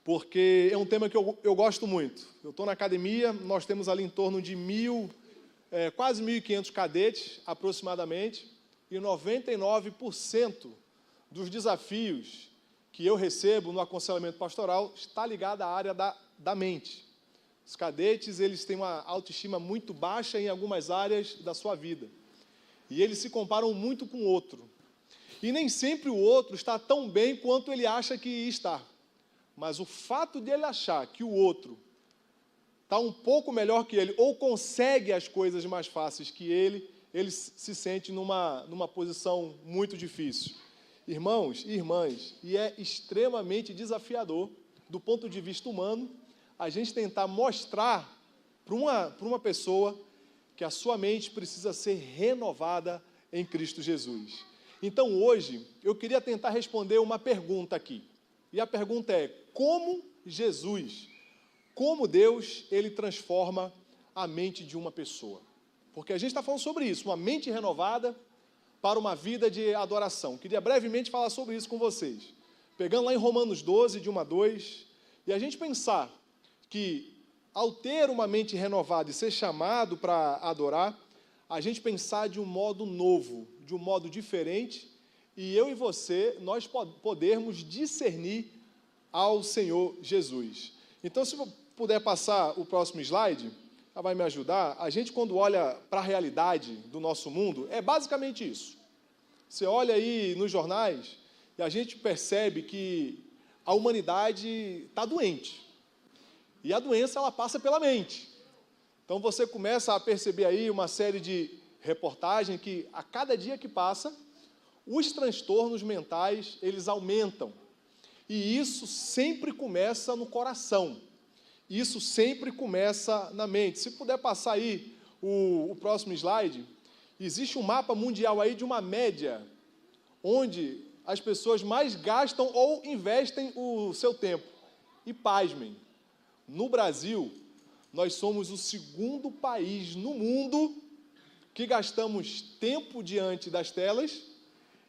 porque é um tema que eu gosto muito. Eu estou na academia, nós temos ali em torno de quase 1.500 cadetes, aproximadamente, e 99% dos desafios que eu recebo no aconselhamento pastoral está ligado à área da mente. Os cadetes, eles têm uma autoestima muito baixa em algumas áreas da sua vida. E eles se comparam muito com o outro. E nem sempre o outro está tão bem quanto ele acha que está. Mas o fato de ele achar que o outro está um pouco melhor que ele, ou consegue as coisas mais fáceis que ele se sente numa posição muito difícil. Irmãos e irmãs, e é extremamente desafiador, do ponto de vista humano, a gente tentar mostrar para uma pessoa que a sua mente precisa ser renovada em Cristo Jesus. Então, hoje, eu queria tentar responder uma pergunta aqui. E a pergunta é: como Jesus, como Deus, ele transforma a mente de uma pessoa? Porque a gente está falando sobre isso, uma mente renovada para uma vida de adoração. Queria brevemente falar sobre isso com vocês. Pegando lá em Romanos 12, de 1 a 2, e a gente pensar que, ao ter uma mente renovada e ser chamado para adorar, a gente pensar de um modo novo, de um modo diferente, e eu e você, nós podermos discernir ao Senhor Jesus. Então, se puder passar o próximo slide, ela vai me ajudar. A gente, quando olha para a realidade do nosso mundo, é basicamente isso. Você olha aí nos jornais e a gente percebe que a humanidade está doente. E a doença, ela passa pela mente. Então, você começa a perceber aí uma série de reportagens que, a cada dia que passa, os transtornos mentais, eles aumentam. E isso sempre começa no coração. Isso sempre começa na mente. Se puder passar aí o próximo slide, existe um mapa mundial aí de uma média, onde as pessoas mais gastam ou investem o seu tempo. E pasmem, no Brasil, nós somos o segundo país no mundo que gastamos tempo diante das telas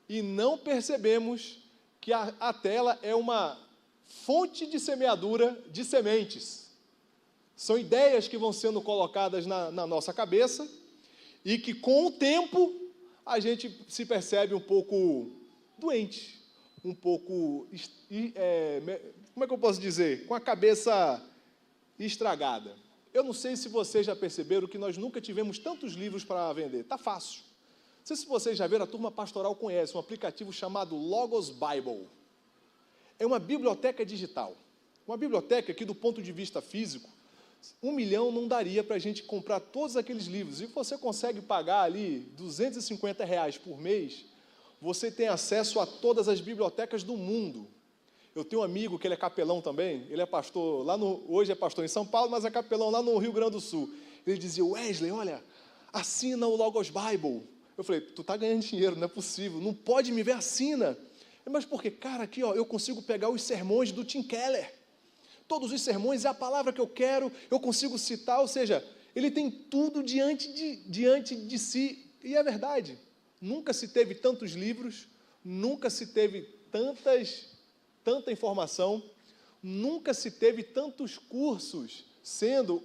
e não percebemos que a tela é uma fonte de semeadura de sementes. São ideias que vão sendo colocadas na nossa cabeça e que, com o tempo, a gente se percebe um pouco doente, um pouco, como é que eu posso dizer? Com a cabeça estragada. Eu não sei se vocês já perceberam que nós nunca tivemos tantos livros para vender. Está fácil. Não sei se vocês já viram, a turma pastoral conhece um aplicativo chamado Logos Bible. É uma biblioteca digital. Uma biblioteca que, do ponto de vista físico, 1 milhão não daria para a gente comprar todos aqueles livros. E você consegue pagar ali R$250 por mês, você tem acesso a todas as bibliotecas do mundo. Eu tenho um amigo que ele é capelão também, ele é pastor, hoje é pastor em São Paulo, mas é capelão lá no Rio Grande do Sul. Ele dizia: Wesley, olha, assina o Logos Bible. Eu falei: tu está ganhando dinheiro, não é possível, não pode me ver, assina. Mas por quê? Cara, aqui ó, eu consigo pegar os sermões do Tim Keller. Todos os sermões, é a palavra que eu quero, eu consigo citar, ou seja, ele tem tudo diante de si. E é verdade, nunca se teve tantos livros, nunca se teve tanta informação, nunca se teve tantos cursos sendo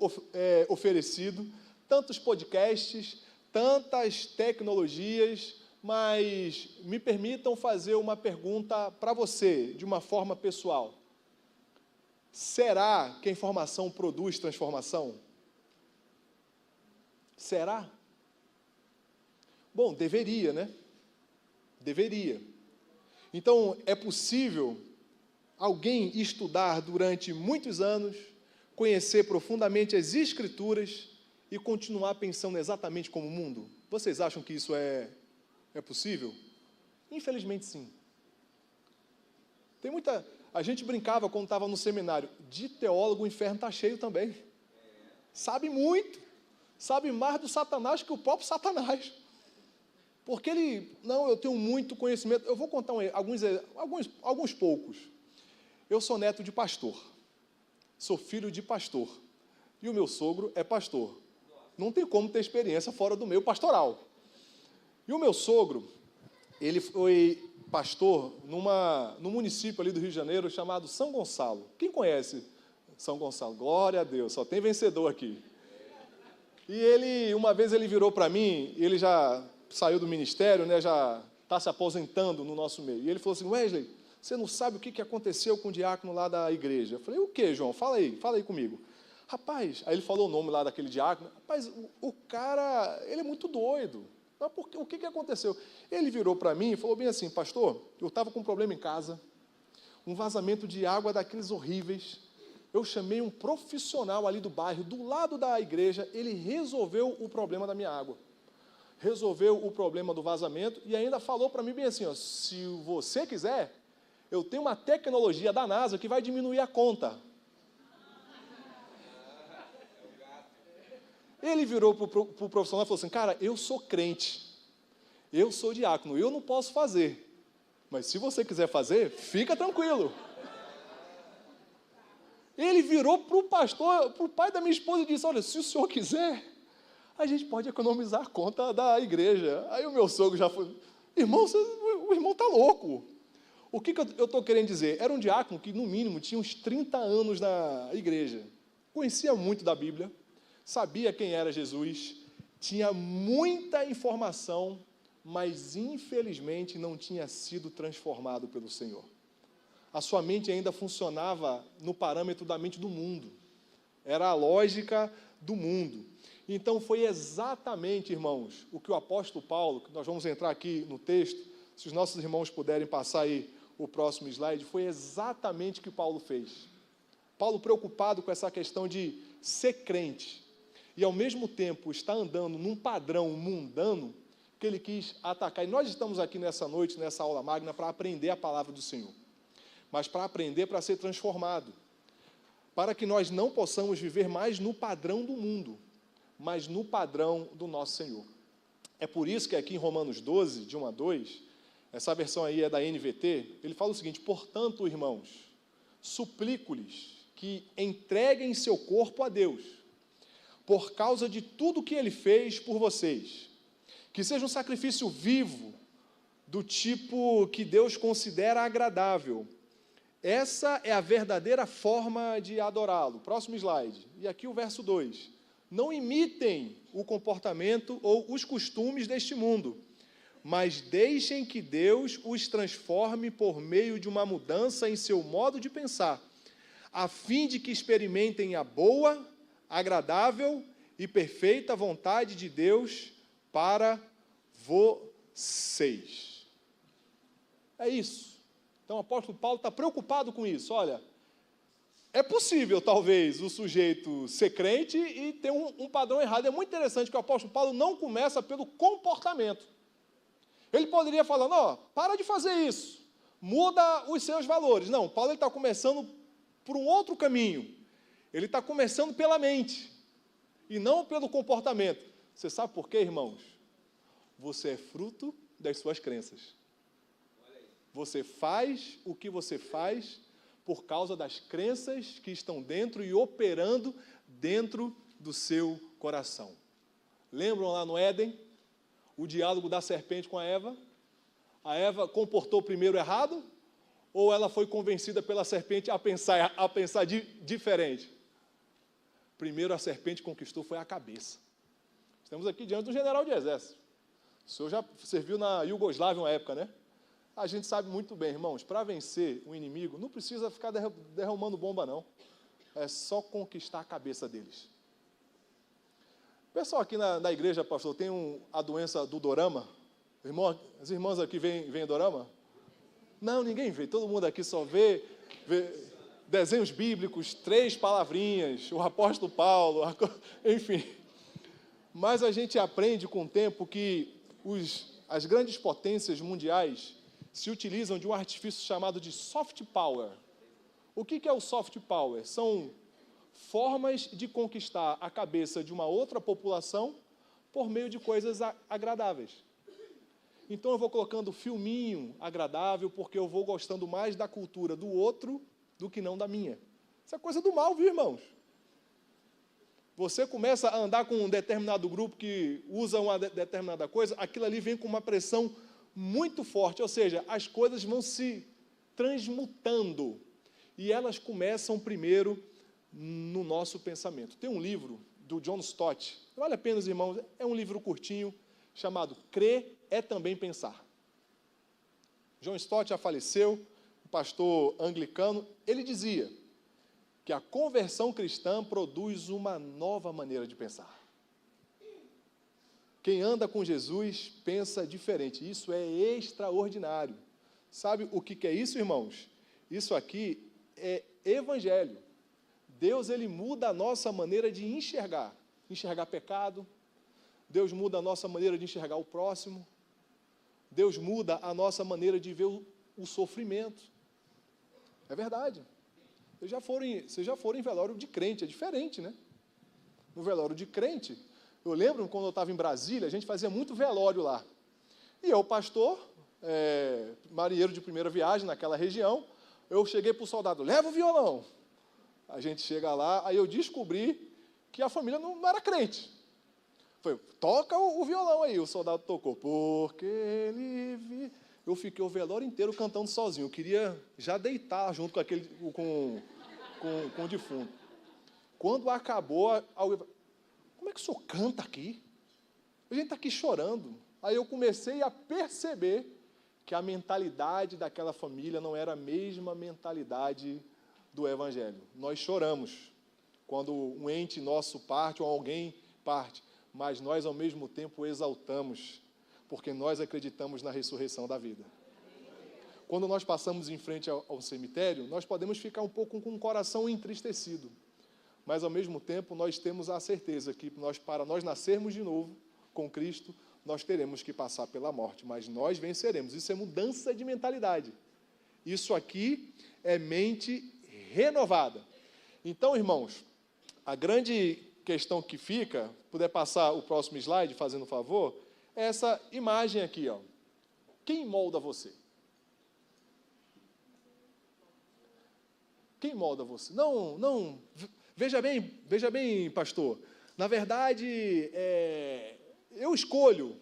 oferecidos, tantos podcasts, tantas tecnologias, mas me permitam fazer uma pergunta para você, de uma forma pessoal. Será que a informação produz transformação? Será? Bom, deveria, né? Deveria. Então, é possível alguém estudar durante muitos anos, conhecer profundamente as Escrituras e continuar pensando exatamente como o mundo? Vocês acham que isso é possível? Infelizmente, sim. A gente brincava quando estava no seminário, de teólogo o inferno está cheio também. Sabe muito, sabe mais do Satanás que o próprio Satanás. Porque eu tenho muito conhecimento. Eu vou contar alguns poucos. Eu sou neto de pastor, sou filho de pastor, e o meu sogro é pastor. Não tem como ter experiência fora do meio pastoral. E o meu sogro, ele foi pastor no município ali do Rio de Janeiro chamado São Gonçalo. Quem conhece São Gonçalo? Glória a Deus, só tem vencedor aqui. E uma vez ele virou para mim, ele já saiu do ministério, né, já está se aposentando no nosso meio. E ele falou assim: Wesley, você não sabe o que aconteceu com o diácono lá da igreja? Eu falei: o que, João? Fala aí comigo. Rapaz, aí ele falou o nome lá daquele diácono. Rapaz, o cara, ele é muito doido. Mas o que aconteceu? Ele virou para mim e falou bem assim: pastor, eu estava com um problema em casa, um vazamento de água daqueles horríveis. Eu chamei um profissional ali do bairro, do lado da igreja, ele resolveu o problema da minha água. Resolveu o problema do vazamento e ainda falou para mim bem assim, ó, se você quiser, eu tenho uma tecnologia da NASA que vai diminuir a conta. Ele virou para o profissional e falou assim: cara, eu sou crente, eu sou diácono, eu não posso fazer, mas se você quiser fazer, fica tranquilo. Ele virou para o pastor, para o pai da minha esposa e disse: olha, se o senhor quiser, a gente pode economizar a conta da igreja. Aí o meu sogro já foi: irmão, o irmão está louco. O que eu estou querendo dizer? Era um diácono que, no mínimo, tinha uns 30 anos na igreja, conhecia muito da Bíblia, sabia quem era Jesus, tinha muita informação, mas, infelizmente, não tinha sido transformado pelo Senhor. A sua mente ainda funcionava no parâmetro da mente do mundo. Era a lógica do mundo. Então, foi exatamente, irmãos, o que o apóstolo Paulo, que nós vamos entrar aqui no texto, se os nossos irmãos puderem passar aí o próximo slide, foi exatamente o que Paulo fez. Paulo, preocupado com essa questão de ser crente e, ao mesmo tempo, estar andando num padrão mundano, que ele quis atacar. E nós estamos aqui nessa noite, nessa aula magna, para aprender a palavra do Senhor. Mas para aprender, para ser transformado, para que nós não possamos viver mais no padrão do mundo, mas no padrão do nosso Senhor. É por isso que aqui em Romanos 12, de 1 a 2, essa versão aí é da NVT, ele fala o seguinte: portanto, irmãos, suplico-lhes que entreguem seu corpo a Deus, por causa de tudo que Ele fez por vocês, que seja um sacrifício vivo, do tipo que Deus considera agradável. Essa é a verdadeira forma de adorá-lo. Próximo slide. E aqui o verso 2. Não imitem o comportamento ou os costumes deste mundo, mas deixem que Deus os transforme por meio de uma mudança em seu modo de pensar, a fim de que experimentem a boa, agradável e perfeita vontade de Deus para vocês. É isso. Então, o apóstolo Paulo está preocupado com isso. Olha, é possível, talvez, o sujeito ser crente e ter um padrão errado. É muito interessante que o apóstolo Paulo não começa pelo comportamento. Ele poderia falar: não, para de fazer isso, muda os seus valores. Não, Paulo está começando por um outro caminho. Ele está começando pela mente e não pelo comportamento. Você sabe por quê, irmãos? Você é fruto das suas crenças. Você faz o que você faz por causa das crenças que estão dentro e operando dentro do seu coração. Lembram lá no Éden, o diálogo da serpente com a Eva? A Eva comportou primeiro errado ou ela foi convencida pela serpente a pensar diferente? Primeiro a serpente conquistou foi a cabeça. Estamos aqui diante do general de exército. O senhor já serviu na Iugoslávia uma época, né? A gente sabe muito bem, irmãos, para vencer um inimigo, não precisa ficar derramando bomba, não. É só conquistar a cabeça deles. Pessoal aqui na igreja, pastor, tem a doença do dorama? As irmãs aqui veem dorama? Não, ninguém vê. Todo mundo aqui só vê desenhos bíblicos, 3 palavrinhas, o apóstolo Paulo, enfim. Mas a gente aprende com o tempo que as grandes potências mundiais se utilizam de um artifício chamado de soft power. O que é o soft power? São formas de conquistar a cabeça de uma outra população por meio de coisas agradáveis. Então eu vou colocando filminho agradável porque eu vou gostando mais da cultura do outro do que não da minha. Isso é coisa do mal, viu, irmãos? Você começa a andar com um determinado grupo que usa uma determinada coisa, aquilo ali vem com uma pressão muito forte, ou seja, as coisas vão se transmutando e elas começam primeiro no nosso pensamento. Tem um livro do John Stott, vale a pena, irmãos, é um livro curtinho, chamado Crer é Também Pensar. John Stott já faleceu, um pastor anglicano, ele dizia que a conversão cristã produz uma nova maneira de pensar. Quem anda com Jesus pensa diferente. Isso é extraordinário. Sabe o que é isso, irmãos? Isso aqui é evangelho. Deus, ele muda a nossa maneira de enxergar pecado. Deus muda a nossa maneira de enxergar o próximo. Deus muda a nossa maneira de ver o sofrimento. É verdade. Vocês já foram em velório de crente, é diferente, né? No velório de crente, eu lembro quando eu estava em Brasília, a gente fazia muito velório lá. E eu, pastor, marinheiro de primeira viagem naquela região, eu cheguei para o soldado, leva o violão. A gente chega lá, aí eu descobri que a família não era crente. Foi, toca o violão aí, o soldado tocou, porque ele... Eu fiquei o velório inteiro cantando sozinho, eu queria já deitar junto com o defunto. Quando acabou, como é que o senhor canta aqui? A gente está aqui chorando. Aí eu comecei a perceber que a mentalidade daquela família não era a mesma mentalidade do Evangelho. Nós choramos quando um ente nosso parte ou alguém parte, mas nós, ao mesmo tempo, exaltamos, porque nós acreditamos na ressurreição da vida. Quando nós passamos em frente ao cemitério, nós podemos ficar um pouco com o coração entristecido, mas, ao mesmo tempo, nós temos a certeza que para nós nascermos de novo com Cristo, nós teremos que passar pela morte, mas nós venceremos. Isso é mudança de mentalidade. Isso aqui é mente renovada. Então, irmãos, a grande questão que fica, puder passar o próximo slide, fazendo um favor, é essa imagem aqui, ó. Quem molda você? Quem molda você? Não, veja bem, pastor, na verdade, eu escolho.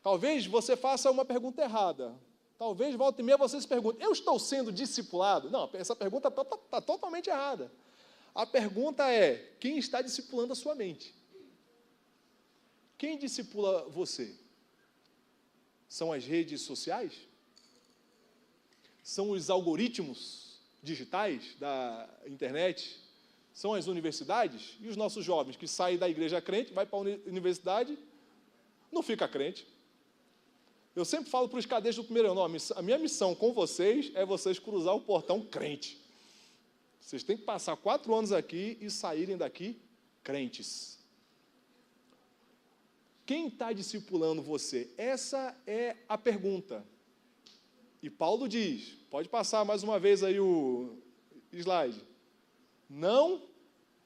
Talvez você faça uma pergunta errada. Talvez, volta e meia, você se pergunte, eu estou sendo discipulado? Não, essa pergunta está totalmente errada. A pergunta é, quem está discipulando a sua mente? Quem discipula você? São as redes sociais? São os algoritmos digitais da internet? São as universidades? E os nossos jovens que saem da igreja crente, vai para a universidade, não fica crente. Eu sempre falo para os cadetes do primeiro ano, a minha missão com vocês é vocês cruzar o portão crente. Vocês têm que passar 4 anos aqui e saírem daqui crentes. Quem está discipulando você? Essa é a pergunta. E Paulo diz, pode passar mais uma vez aí o slide. Não,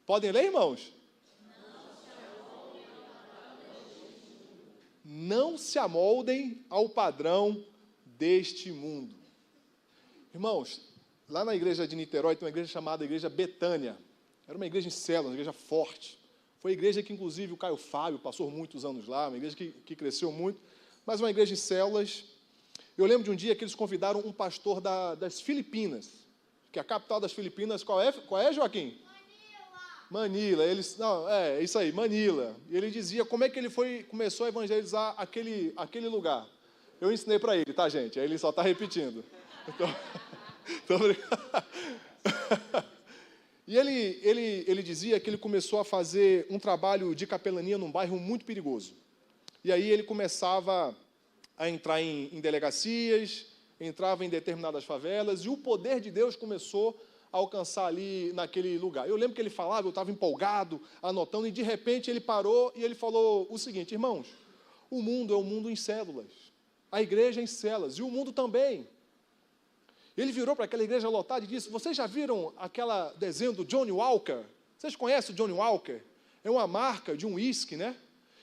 podem ler, irmãos? Não se amoldem ao padrão deste mundo. Irmãos, lá na igreja de Niterói tem uma igreja chamada Igreja Betânia. Era uma igreja em células, uma igreja forte. Foi a igreja que, inclusive, o Caio Fábio passou muitos anos lá, uma igreja que cresceu muito, mas uma igreja em células. Eu lembro de um dia que eles convidaram um pastor das Filipinas, que é a capital das Filipinas, qual é, Joaquim? Manila. É isso aí, Manila. E ele dizia como é que ele começou a evangelizar aquele lugar. Eu ensinei para ele, tá, gente? Aí ele só está repetindo. Então, e ele dizia que ele começou a fazer um trabalho de capelania num bairro muito perigoso. E aí ele começava a entrar em delegacias, entrava em determinadas favelas, e o poder de Deus começou a alcançar ali naquele lugar. Eu lembro que ele falava, eu estava empolgado, anotando, e de repente ele parou e ele falou o seguinte, irmãos, o mundo é um mundo em células, a igreja é em células, e o mundo também. Ele virou para aquela igreja lotada e disse, vocês já viram aquele desenho do Johnny Walker? Vocês conhecem o Johnny Walker? É uma marca de um uísque, né?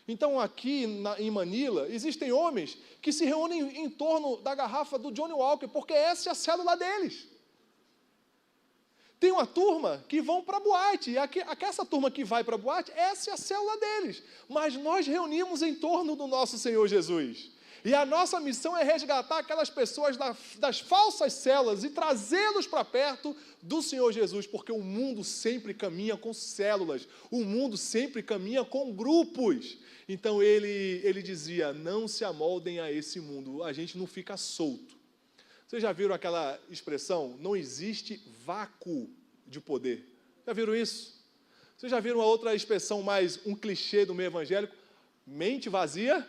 Então, aqui em Manila, existem homens que se reúnem em torno da garrafa do Johnny Walker, porque essa é a célula deles. Tem uma turma que vão para a boate, e essa turma que vai para a boate, essa é a célula deles. Mas nós reunimos em torno do nosso Senhor Jesus. E a nossa missão é resgatar aquelas pessoas das falsas células e trazê-los para perto do Senhor Jesus, porque o mundo sempre caminha com células, o mundo sempre caminha com grupos. Então ele dizia, não se amoldem a esse mundo, a gente não fica solto. Vocês já viram aquela expressão, não existe vácuo de poder? Já viram isso? Vocês já viram uma outra expressão, mais um clichê do meio evangélico? Mente vazia?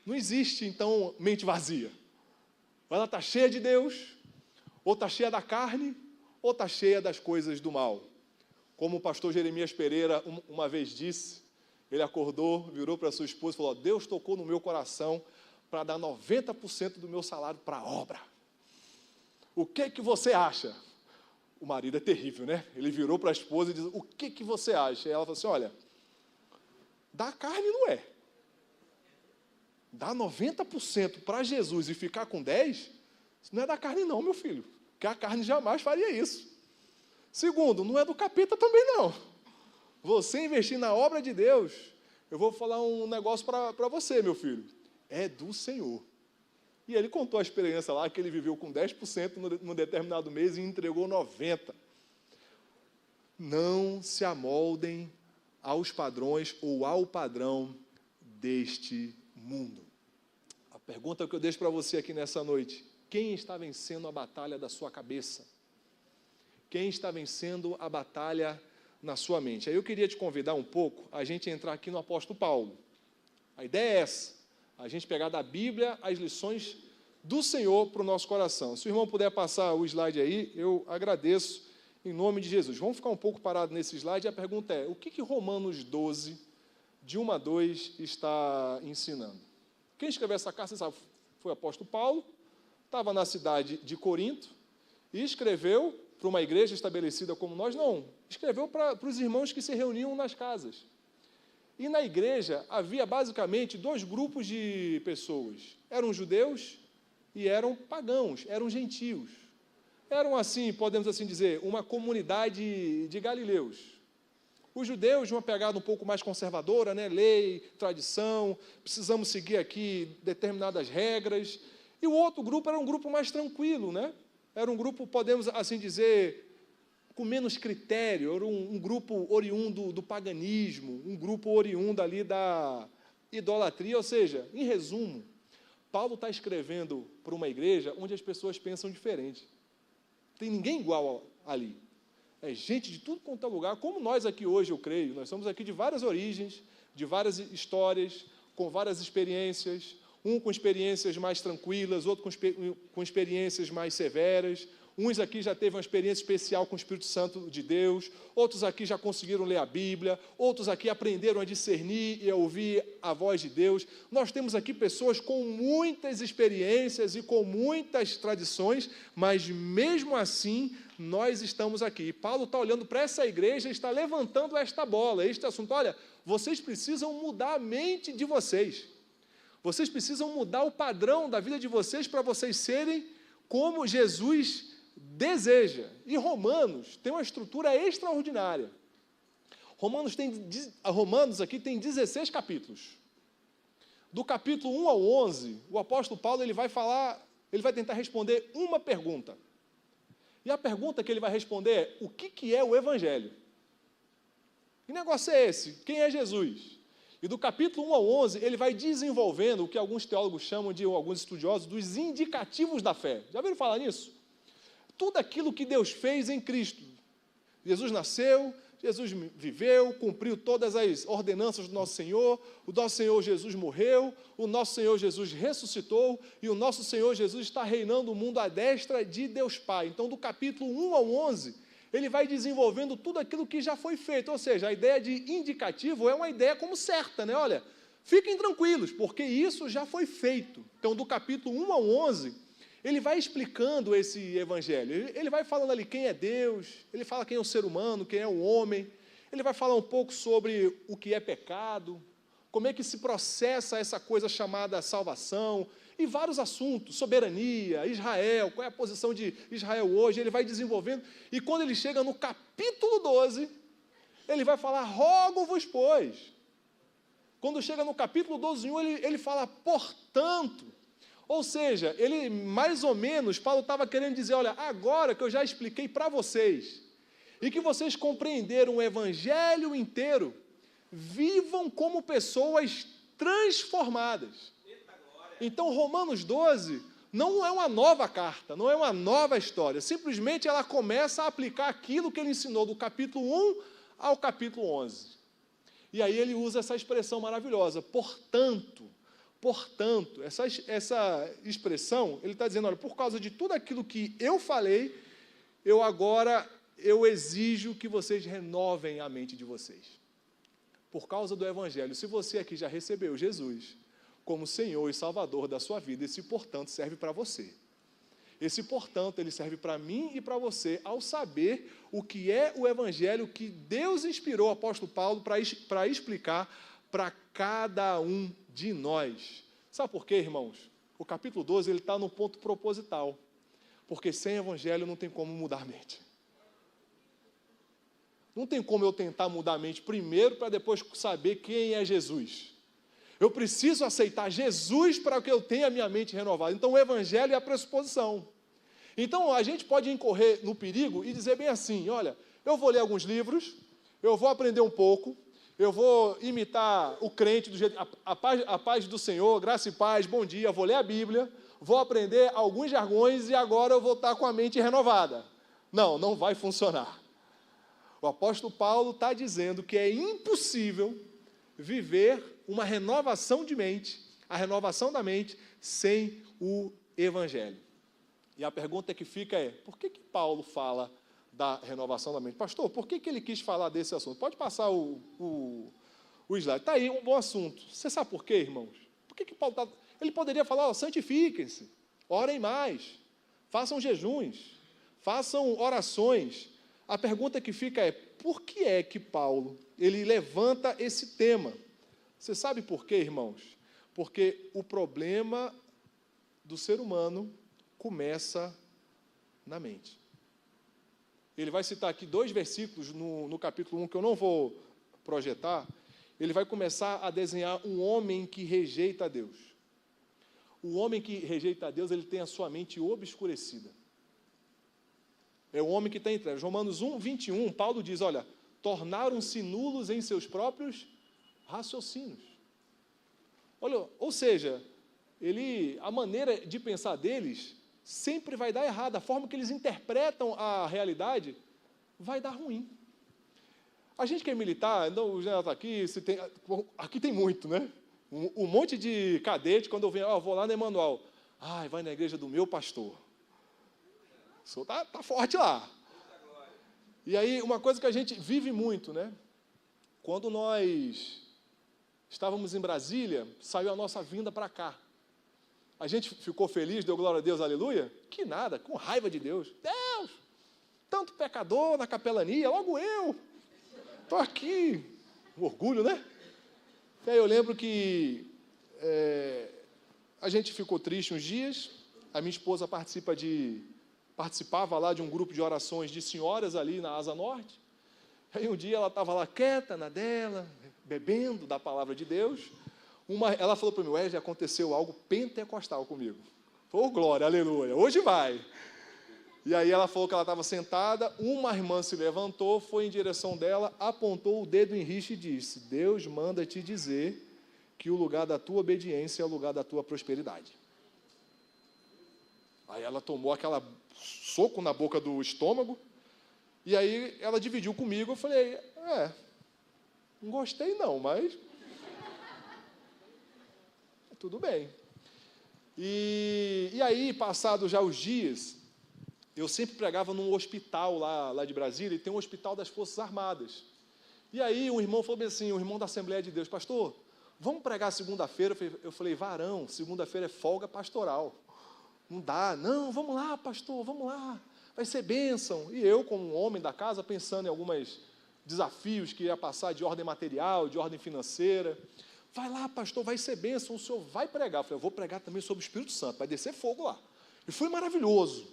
Não existe, então, mente vazia. Ou ela está cheia de Deus, ou está cheia da carne, ou está cheia das coisas do mal. Como o pastor Jeremias Pereira uma vez disse, ele acordou, virou para sua esposa e falou, Deus tocou no meu coração para dar 90% do meu salário para a obra. O que você acha? O marido é terrível, né? Ele virou para a esposa e disse, o que você acha? E ela falou assim, olha, dar carne não é. Dar 90% para Jesus e ficar com 10%, isso não é da carne não, meu filho. Porque a carne jamais faria isso. Segundo, não é do capeta também não. Você investir na obra de Deus, eu vou falar um negócio para você, meu filho. É do Senhor. E ele contou a experiência lá, que ele viveu com 10% num determinado mês e entregou 90%. Não se amoldem aos padrões ou ao padrão deste mundo. A pergunta que eu deixo para você aqui nessa noite, quem está vencendo a batalha da sua cabeça? Quem está vencendo a batalha na sua mente? Aí eu queria te convidar um pouco a gente entrar aqui no apóstolo Paulo. A ideia é essa. A gente pegar da Bíblia as lições do Senhor para o nosso coração. Se o irmão puder passar o slide aí, eu agradeço em nome de Jesus. Vamos ficar um pouco parados nesse slide e a pergunta é, o que Romanos 12, de 1 a 2, está ensinando? Quem escreveu essa carta, você sabe, foi o apóstolo Paulo, estava na cidade de Corinto e escreveu para uma igreja estabelecida como nós, não, escreveu para os irmãos que se reuniam nas casas. E na igreja havia basicamente dois grupos de pessoas. Eram judeus e eram pagãos, eram gentios. Eram assim, podemos assim dizer, uma comunidade de galileus. Os judeus de uma pegada um pouco mais conservadora, né? Lei, tradição, precisamos seguir aqui determinadas regras. E o outro grupo era um grupo mais tranquilo, né? Era um grupo, podemos assim dizer, com menos critério, era um grupo oriundo do paganismo, um grupo oriundo ali da idolatria, ou seja, em resumo, Paulo está escrevendo para uma igreja onde as pessoas pensam diferente. Não tem ninguém igual ali. É gente de tudo quanto é lugar, como nós aqui hoje, eu creio, nós somos aqui de várias origens, de várias histórias, com várias experiências, um com experiências mais tranquilas, outro com experiências mais severas. Uns aqui já teve uma experiência especial com o Espírito Santo de Deus, outros aqui já conseguiram ler a Bíblia, outros aqui aprenderam a discernir e a ouvir a voz de Deus. Nós temos aqui pessoas com muitas experiências e com muitas tradições, mas mesmo assim nós estamos aqui. E Paulo está olhando para essa igreja e está levantando esta bola, este assunto. Olha, vocês precisam mudar a mente de vocês. Vocês precisam mudar o padrão da vida de vocês para vocês serem como Jesus deseja. E Romanos tem uma estrutura extraordinária. Romanos aqui tem 16 capítulos. Do capítulo 1 ao 11, o apóstolo Paulo ele vai tentar responder uma pergunta. E a pergunta que ele vai responder é, o que é o Evangelho? Que negócio é esse? Quem é Jesus? E do capítulo 1 ao 11, ele vai desenvolvendo o que alguns teólogos chamam de, ou alguns estudiosos, dos indicativos da fé. Já ouviram falar nisso? Tudo aquilo que Deus fez em Cristo. Jesus nasceu, Jesus viveu, cumpriu todas as ordenanças do nosso Senhor, o nosso Senhor Jesus morreu, o nosso Senhor Jesus ressuscitou, e o nosso Senhor Jesus está reinando o mundo à destra de Deus Pai. Então, do capítulo 1 ao 11, ele vai desenvolvendo tudo aquilo que já foi feito, ou seja, a ideia de indicativo é uma ideia como certa, né? Olha, fiquem tranquilos, porque isso já foi feito. Então, do capítulo 1 ao 11, ele vai explicando esse evangelho, ele vai falando ali quem é Deus, ele fala quem é o ser humano, quem é o homem, ele vai falar um pouco sobre o que é pecado, como é que se processa essa coisa chamada salvação, e vários assuntos, soberania, Israel, qual é a posição de Israel hoje, ele vai desenvolvendo, e quando ele chega no capítulo 12, ele vai falar, rogo-vos, pois, Quando chega no capítulo 12, 1, ele fala, portanto. Ou seja, ele mais ou menos, Paulo estava querendo dizer, olha, agora que eu já expliquei para vocês, e que vocês compreenderam o evangelho inteiro, vivam como pessoas transformadas. Então, Romanos 12 não é uma nova carta, não é uma nova história, simplesmente ela começa a aplicar aquilo que ele ensinou do capítulo 1 ao capítulo 11. E aí ele usa essa expressão maravilhosa, portanto, essa expressão, ele está dizendo, olha, por causa de tudo aquilo que eu falei, eu exijo que vocês renovem a mente de vocês. Por causa do Evangelho, se você aqui já recebeu Jesus como Senhor e Salvador da sua vida, esse portanto serve para você. Esse portanto, ele serve para mim e para você, ao saber o que é o Evangelho que Deus inspirou o apóstolo Paulo para explicar para cada um de nós. Sabe por quê, irmãos? O capítulo 12, ele está no ponto proposital, porque sem Evangelho não tem como mudar a mente. Não tem como eu tentar mudar a mente primeiro para depois saber quem é Jesus. Eu preciso aceitar Jesus para que eu tenha a minha mente renovada. Então, o Evangelho é a pressuposição. Então, a gente pode incorrer no perigo e dizer bem assim, olha, eu vou ler alguns livros, eu vou aprender um pouco, eu vou imitar o crente, do jeito, a paz do Senhor, graça e paz, bom dia, vou ler a Bíblia, vou aprender alguns jargões e agora eu vou estar com a mente renovada. Não, não vai funcionar. O apóstolo Paulo está dizendo que é impossível viver uma renovação de mente, a renovação da mente, sem o Evangelho. E a pergunta que fica é, por que Paulo fala da renovação da mente? Pastor, por que ele quis falar desse assunto? Pode passar o slide. Está aí um bom assunto. Você sabe por quê, irmãos? Por que Paulo está... Ele poderia falar, santifiquem-se, orem mais, façam jejuns, façam orações. A pergunta que fica é, por que é que Paulo, ele levanta esse tema? Você sabe por quê, irmãos? Porque o problema do ser humano começa na mente. Ele vai citar aqui 2 versículos no capítulo 1, que eu não vou projetar. Ele vai começar a desenhar um homem que rejeita a Deus. O homem que rejeita a Deus, ele tem a sua mente obscurecida. É o homem que está em trevas. Romanos 1, 21, Paulo diz, olha, tornaram-se nulos em seus próprios raciocínios. Olha, ou seja, a maneira de pensar deles sempre vai dar errado. A forma que eles interpretam a realidade vai dar ruim. A gente que é militar, então, o general está aqui, aqui tem muito, né? Um monte de cadete, quando eu venho, vou lá no Emanuel, vai na igreja do meu pastor. O senhor está forte lá. E aí, uma coisa que a gente vive muito, né? Quando nós estávamos em Brasília, saiu a nossa vinda para cá. A gente ficou feliz, deu glória a Deus, aleluia? Que nada, com raiva de Deus. Deus, tanto pecador na capelania, logo eu. Estou aqui. Um orgulho, né? E aí eu lembro que a gente ficou triste uns dias. A minha esposa participava lá de um grupo de orações de senhoras ali na Asa Norte. Aí um dia ela estava lá quieta na dela, bebendo da palavra de Deus. Ela falou para mim, Wesley, aconteceu algo pentecostal comigo. Falei, glória, aleluia, hoje vai. E aí ela falou que ela estava sentada, uma irmã se levantou, foi em direção dela, apontou o dedo em riste e disse, Deus manda te dizer que o lugar da tua obediência é o lugar da tua prosperidade. Aí ela tomou aquela soco na boca do estômago, e aí ela dividiu comigo, eu falei, não gostei não, mas tudo bem. E aí, passados já os dias, eu sempre pregava num hospital lá de Brasília, e tem um hospital das Forças Armadas. E aí um irmão falou bem assim, um irmão da Assembleia de Deus, pastor, vamos pregar segunda-feira? Eu falei, varão, segunda-feira é folga pastoral. Não dá, não, vamos lá, pastor, vamos lá, vai ser bênção. E eu, como um homem da casa, pensando em alguns desafios que ia passar de ordem material, de ordem financeira. Vai lá, pastor, vai ser bênção, o senhor vai pregar. Eu falei, eu vou pregar também sobre o Espírito Santo, vai descer fogo lá. E foi maravilhoso.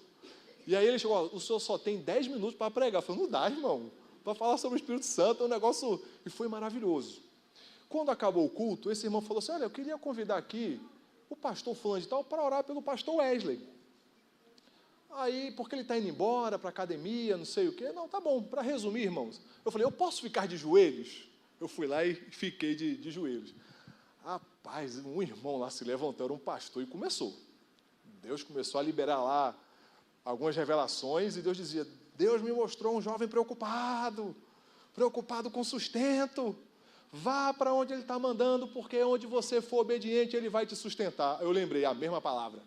E aí ele chegou, o senhor só tem 10 minutos para pregar. Eu falei, não dá, irmão, para falar sobre o Espírito Santo é um negócio... E foi maravilhoso. Quando acabou o culto, esse irmão falou assim, olha, eu queria convidar aqui o pastor fulano de tal para orar pelo pastor Wesley. Aí, porque ele está indo embora para a academia, não sei o quê. Não, tá bom, para resumir, irmãos, eu falei, eu posso ficar de joelhos? Eu fui lá e fiquei de joelhos. Rapaz, um irmão lá se levantou, era um pastor, e começou. Deus começou a liberar lá algumas revelações, e Deus dizia, Deus me mostrou um jovem preocupado com sustento. Vá para onde Ele está mandando, porque onde você for obediente, Ele vai te sustentar. Eu lembrei a mesma palavra.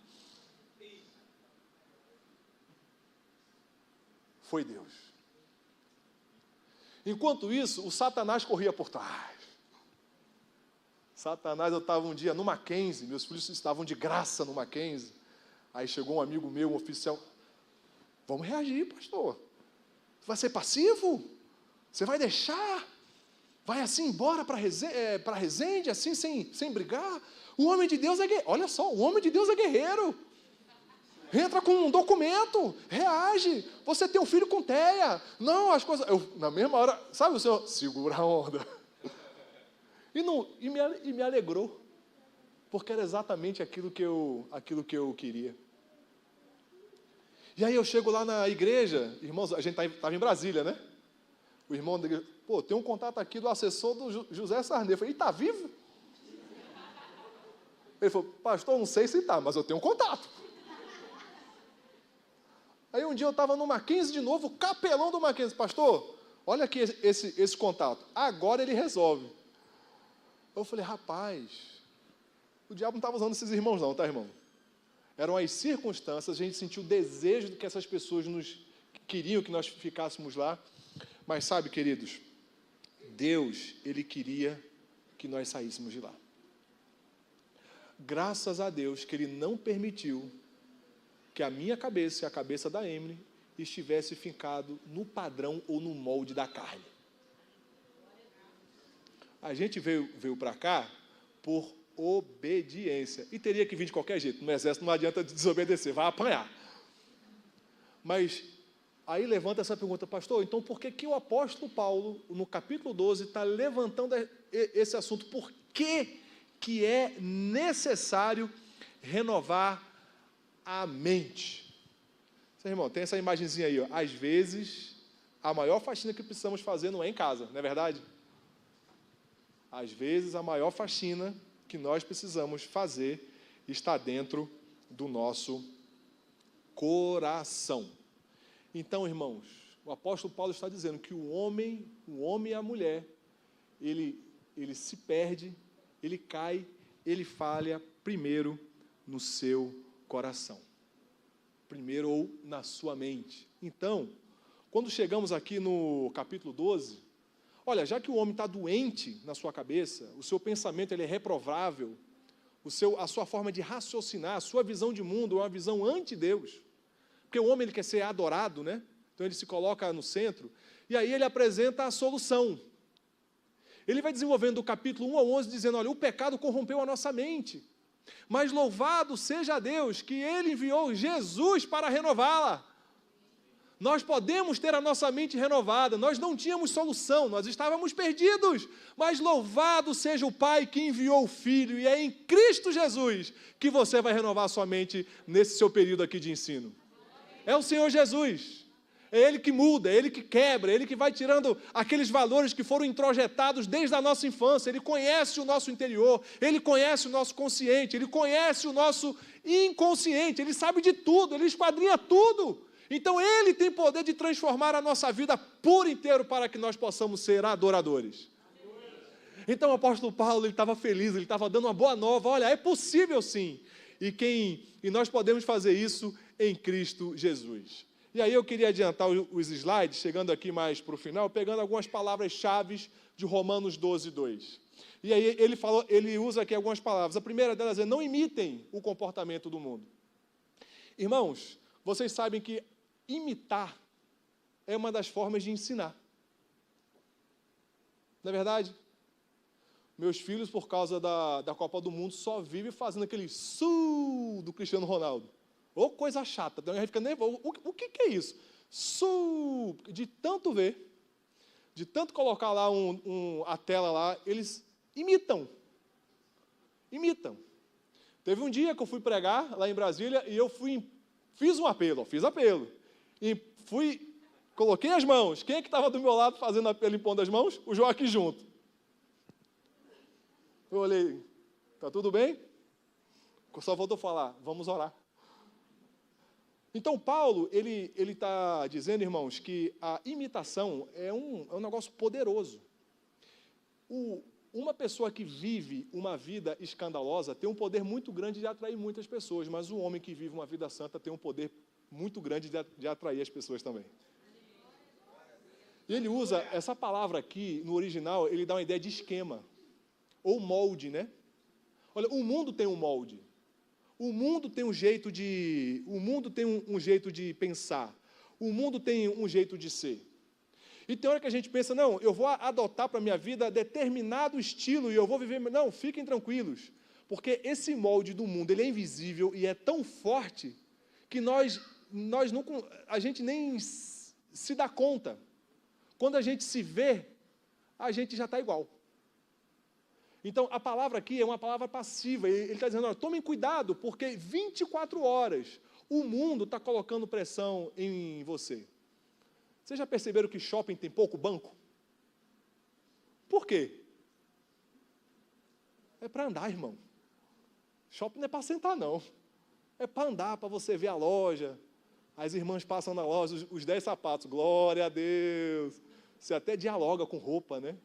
Foi Deus. Enquanto isso, o Satanás corria por trás. Satanás, eu estava um dia no Mackenzie, meus filhos estavam de graça no Mackenzie. Aí chegou um amigo meu, um oficial, vamos reagir, pastor. Você vai ser passivo? Você vai deixar? Vai assim embora para Resende, assim, sem brigar? O homem de Deus é guerreiro. Olha só, o homem de Deus é guerreiro. Entra com um documento, reage. Você tem um filho com teia. Não, as coisas... na mesma hora, sabe o senhor? Segura a onda. E me alegrou. Porque era exatamente aquilo que eu queria. E aí eu chego lá na igreja, irmãos, a gente estava em Brasília, né? O irmão da igreja, tem um contato aqui do assessor do José Sarney. Eu falei, está vivo? Ele falou, pastor, não sei se está, mas eu tenho um contato. Aí um dia eu estava no Mackenzie de novo, o capelão do Mackenzie, pastor, olha aqui esse contato, agora ele resolve. Eu falei, rapaz, o diabo não estava usando esses irmãos não, tá, irmão? Eram as circunstâncias, a gente sentiu o desejo de que essas pessoas queriam que nós ficássemos lá, mas sabe, queridos, Deus, Ele queria que nós saíssemos de lá. Graças a Deus que Ele não permitiu que a minha cabeça e a cabeça da Emily estivesse fincado no padrão ou no molde da carne. A gente veio para cá por obediência. E teria que vir de qualquer jeito. No exército não adianta desobedecer, vai apanhar. Mas aí levanta essa pergunta, pastor, então por que o apóstolo Paulo, no capítulo 12, está levantando esse assunto? Por que é necessário renovar a mente? Seu irmão, tem essa imagenzinha aí, ó. Às vezes, a maior faxina que precisamos fazer não é em casa, não é verdade? Às vezes, a maior faxina que nós precisamos fazer está dentro do nosso coração. Então, irmãos, o apóstolo Paulo está dizendo que o homem e a mulher, ele se perde, ele cai, ele falha primeiro no seu coração. Primeiro ou na sua mente. Então, quando chegamos aqui no capítulo 12, olha, já que o homem está doente na sua cabeça, o seu pensamento ele é reprovável, a sua forma de raciocinar, a sua visão de mundo é uma visão anti-Deus. Porque o homem ele quer ser adorado, né? Então ele se coloca no centro, e aí ele apresenta a solução. Ele vai desenvolvendo do capítulo 1 ao 11, dizendo, olha, o pecado corrompeu a nossa mente, mas louvado seja Deus que Ele enviou Jesus para renová-la. Nós podemos ter a nossa mente renovada, nós não tínhamos solução, nós estávamos perdidos, mas louvado seja o Pai que enviou o Filho, e é em Cristo Jesus que você vai renovar a sua mente nesse seu período aqui de ensino. É o Senhor Jesus, é Ele que muda, é Ele que quebra, é Ele que vai tirando aqueles valores que foram introjetados desde a nossa infância. Ele conhece o nosso interior, Ele conhece o nosso consciente, Ele conhece o nosso inconsciente, Ele sabe de tudo, Ele esquadrinha tudo. Então Ele tem poder de transformar a nossa vida por inteiro para que nós possamos ser adoradores. Então o apóstolo Paulo ele estava feliz, ele estava dando uma boa nova, olha, é possível sim, e nós podemos fazer isso em Cristo Jesus. E aí eu queria adiantar os slides, chegando aqui mais para o final, pegando algumas palavras-chave de Romanos 12, 2. E aí ele usa aqui algumas palavras. A primeira delas é, não imitem o comportamento do mundo. Irmãos, vocês sabem que imitar é uma das formas de ensinar. Não é verdade? Meus filhos, por causa da Copa do Mundo, só vivem fazendo aquele su do Cristiano Ronaldo. Ou coisa chata, então a gente fica nervoso. O que é isso? De tanto ver, de tanto colocar lá a tela lá, eles imitam. Imitam. Teve um dia que eu fui pregar lá em Brasília e eu fiz um apelo, fiz apelo. E coloquei as mãos. Quem é que estava do meu lado fazendo apelo, impondo as mãos? O Joaquim junto. Eu olhei, tá tudo bem? Só faltou falar, vamos orar. Então, Paulo, ele está dizendo, irmãos, que a imitação é um negócio poderoso. Uma pessoa que vive uma vida escandalosa tem um poder muito grande de atrair muitas pessoas, mas um homem que vive uma vida santa tem um poder muito grande de atrair as pessoas também. E ele usa essa palavra aqui, no original, ele dá uma ideia de esquema, ou molde, né? Olha, o mundo tem um molde. O mundo tem um jeito de pensar. O mundo tem um jeito de ser. E tem hora que a gente pensa, não, eu vou adotar para a minha vida determinado estilo e eu vou viver... Não, fiquem tranquilos, porque esse molde do mundo, ele é invisível e é tão forte que a gente nem se dá conta. Quando a gente se vê, a gente já está igual. Então, a palavra aqui é uma palavra passiva. Ele está dizendo, olha, tomem cuidado, porque 24 horas o mundo está colocando pressão em você. Vocês já perceberam que shopping tem pouco banco? Por quê? É para andar, irmão. Shopping não é para sentar, não. É para andar, para você ver a loja. As irmãs passam na loja, os 10 sapatos. Glória a Deus. Você até dialoga com roupa, né?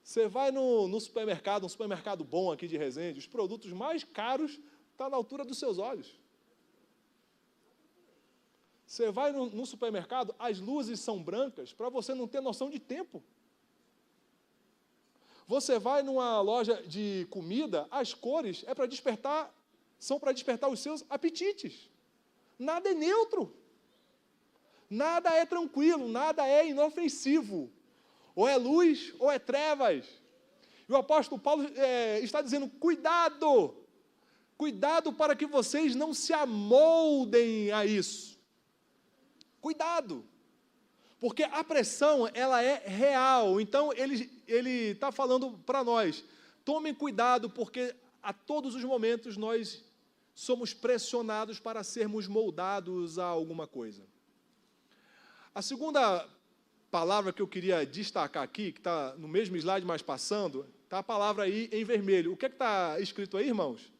Você vai no supermercado, um supermercado bom aqui de Resende, os produtos mais caros estão na altura dos seus olhos. Você vai no supermercado, as luzes são brancas para você não ter noção de tempo. Você vai numa loja de comida, as cores são para despertar os seus apetites. Nada é neutro. Nada é tranquilo, nada é inofensivo. Ou é luz, ou é trevas. E o apóstolo Paulo está dizendo, cuidado, cuidado para que vocês não se amoldem a isso. Cuidado, porque a pressão, ela é real. Então, ele está falando para nós, tomem cuidado, porque a todos os momentos nós somos pressionados para sermos moldados a alguma coisa. A segunda palavra que eu queria destacar aqui, que está no mesmo slide, mas passando, está a palavra aí em vermelho. O que está escrito aí, irmãos?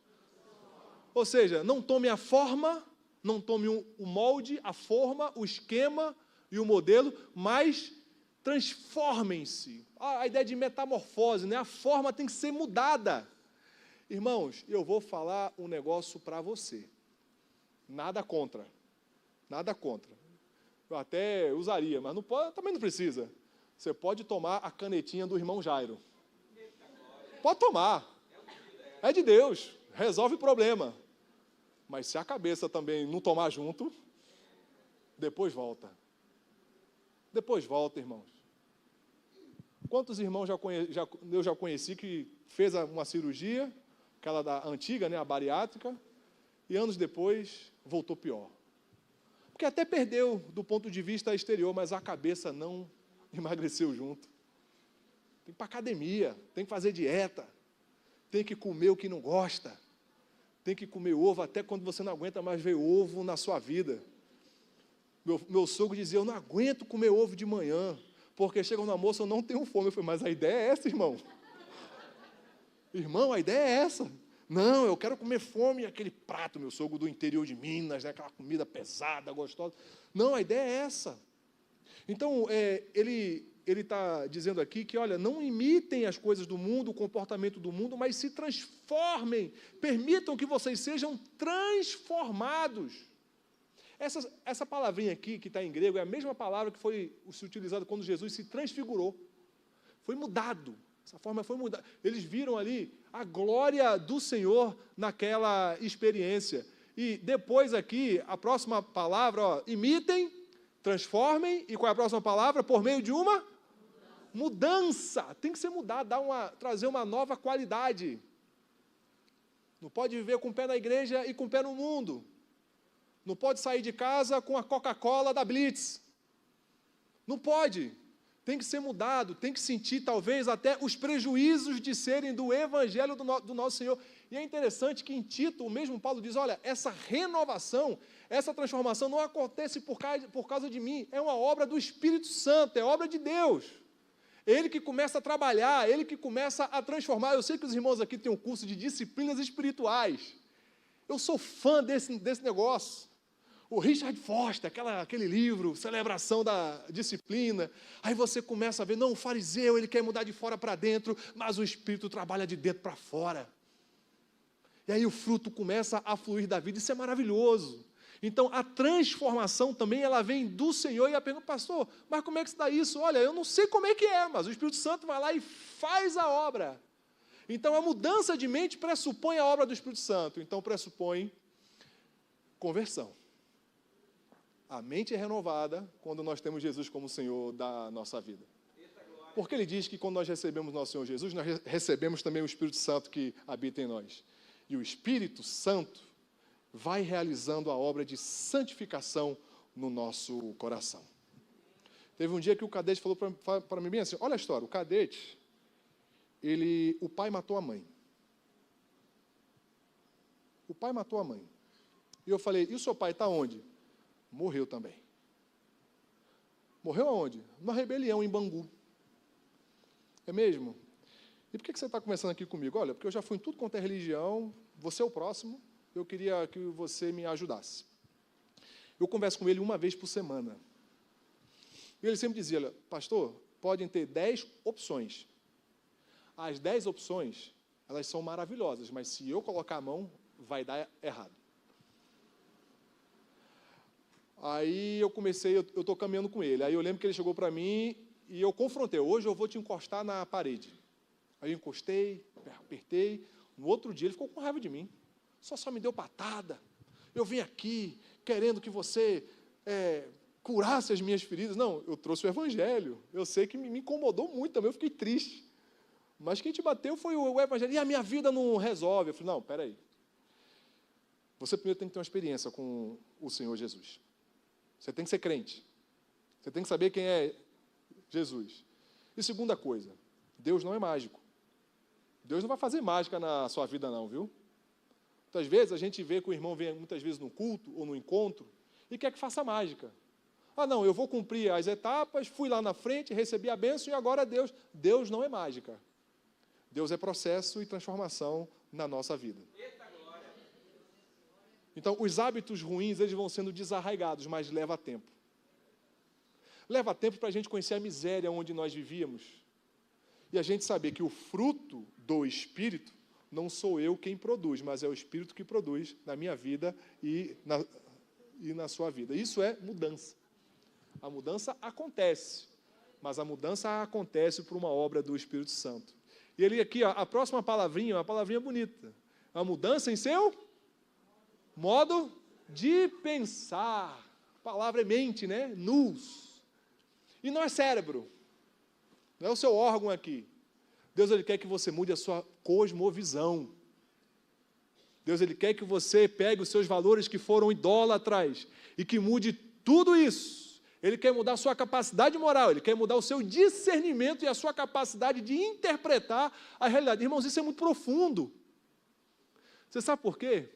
Ou seja, não tome a forma, não tome o molde, a forma, o esquema e o modelo, mas transformem-se. A ideia de metamorfose, né? A forma tem que ser mudada. Irmãos, eu vou falar um negócio para você. Nada contra. Nada contra. Eu até usaria, mas não pode, também não precisa. Você pode tomar a canetinha do irmão Jairo. Pode tomar. É de Deus. Resolve o problema. Mas se a cabeça também não tomar junto, depois volta. Depois volta, irmãos. Quantos irmãos eu já conheci que fez uma cirurgia, aquela da antiga, né, a bariátrica, e anos depois voltou pior. Porque até perdeu do ponto de vista exterior, mas a cabeça não emagreceu junto. Tem que ir para academia, tem que fazer dieta, tem que comer o que não gosta, tem que comer ovo até quando você não aguenta mais ver ovo na sua vida. Meu sogro dizia, eu não aguento comer ovo de manhã, porque chega no almoço eu não tenho fome. Eu falei, mas a ideia é essa, irmão. Irmão, a ideia é essa. Não, eu quero comer fome, aquele prato, meu sogro do interior de Minas, né, aquela comida pesada, gostosa. Não, a ideia é essa. Então, ele está dizendo aqui que, olha, não imitem as coisas do mundo, o comportamento do mundo, mas se transformem, permitam que vocês sejam transformados. Essa palavrinha aqui, que está em grego, é a mesma palavra que foi se utilizada quando Jesus se transfigurou. Foi mudado. Essa forma foi mudada. Eles viram ali a glória do Senhor naquela experiência. E depois aqui, a próxima palavra, ó, imitem, transformem, e qual é a próxima palavra? Por meio de uma mudança. Tem que ser mudado, trazer uma nova qualidade. Não pode viver com o pé na igreja e com o pé no mundo. Não pode sair de casa com a Coca-Cola da Blitz. Não pode. tem que ser mudado, tem que sentir talvez até os prejuízos de serem do Evangelho do nosso Senhor. E é interessante que em Tito, o mesmo Paulo diz, olha, essa renovação, essa transformação não acontece por causa de mim, é uma obra do Espírito Santo, é obra de Deus. Ele que começa a trabalhar, ele que começa a transformar. Eu sei que os irmãos aqui têm um curso de disciplinas espirituais. Eu sou fã desse negócio. O Richard Foster, aquele livro, Celebração da Disciplina, aí você começa a ver, não, o fariseu, ele quer mudar de fora para dentro, mas o Espírito trabalha de dentro para fora. E aí o fruto começa a fluir da vida, isso é maravilhoso. Então, a transformação também, ela vem do Senhor, e a pergunta, pastor, mas como é que se dá isso? Olha, eu não sei como é que é, mas o Espírito Santo vai lá e faz a obra. Então, a mudança de mente pressupõe a obra do Espírito Santo, então pressupõe conversão. A mente é renovada quando nós temos Jesus como Senhor da nossa vida. Porque ele diz que quando nós recebemos nosso Senhor Jesus, nós recebemos também o Espírito Santo que habita em nós. E o Espírito Santo vai realizando a obra de santificação no nosso coração. Teve um dia que o cadete falou para mim bem assim, olha a história, o cadete, o pai matou a mãe. O pai matou a mãe. E eu falei, e o seu pai está onde? Morreu também. Morreu aonde? Numa rebelião em Bangu. É mesmo? E por que você está conversando aqui comigo? Olha, porque eu já fui em tudo quanto é religião, você é o próximo, eu queria que você me ajudasse. Eu converso com ele uma vez por semana. E ele sempre dizia, olha, pastor, podem ter 10 opções. As 10 opções, elas são maravilhosas, mas se eu colocar a mão, vai dar errado. Aí eu estou caminhando com ele. Aí eu lembro que ele chegou para mim e eu confrontei. Hoje eu vou te encostar na parede. Aí eu encostei, apertei. No outro dia ele ficou com raiva de mim. Só me deu patada. Eu vim aqui querendo que você curasse as minhas feridas. Não, eu trouxe o Evangelho. Eu sei que me incomodou muito também, eu fiquei triste. Mas quem te bateu foi o Evangelho. E a minha vida não resolve. Eu falei, não, peraí. Você primeiro tem que ter uma experiência com o Senhor Jesus. Você tem que ser crente. Você tem que saber quem é Jesus. E segunda coisa, Deus não é mágico. Deus não vai fazer mágica na sua vida não, viu? Muitas vezes a gente vê que o irmão vem muitas vezes no culto ou no encontro e quer que faça mágica. Ah, não, eu vou cumprir as etapas, fui lá na frente, recebi a bênção e agora Deus. Deus não é mágica. Deus é processo e transformação na nossa vida. Então, os hábitos ruins, eles vão sendo desarraigados, mas leva tempo. Leva tempo para a gente conhecer a miséria onde nós vivíamos. E a gente saber que o fruto do Espírito não sou eu quem produz, mas é o Espírito que produz na minha vida e na sua vida. Isso é mudança. A mudança acontece, mas a mudança acontece por uma obra do Espírito Santo. E ele aqui, ó, a próxima palavrinha, uma palavrinha bonita. A mudança em seu modo de pensar. A palavra é mente, né? Nous. E não é cérebro. Não é o seu órgão aqui. Deus, ele quer que você mude a sua cosmovisão. Deus, ele quer que você pegue os seus valores que foram idólatras e que mude tudo isso. Ele quer mudar a sua capacidade moral, ele quer mudar o seu discernimento e a sua capacidade de interpretar a realidade. Irmãos, isso é muito profundo. Você sabe por quê?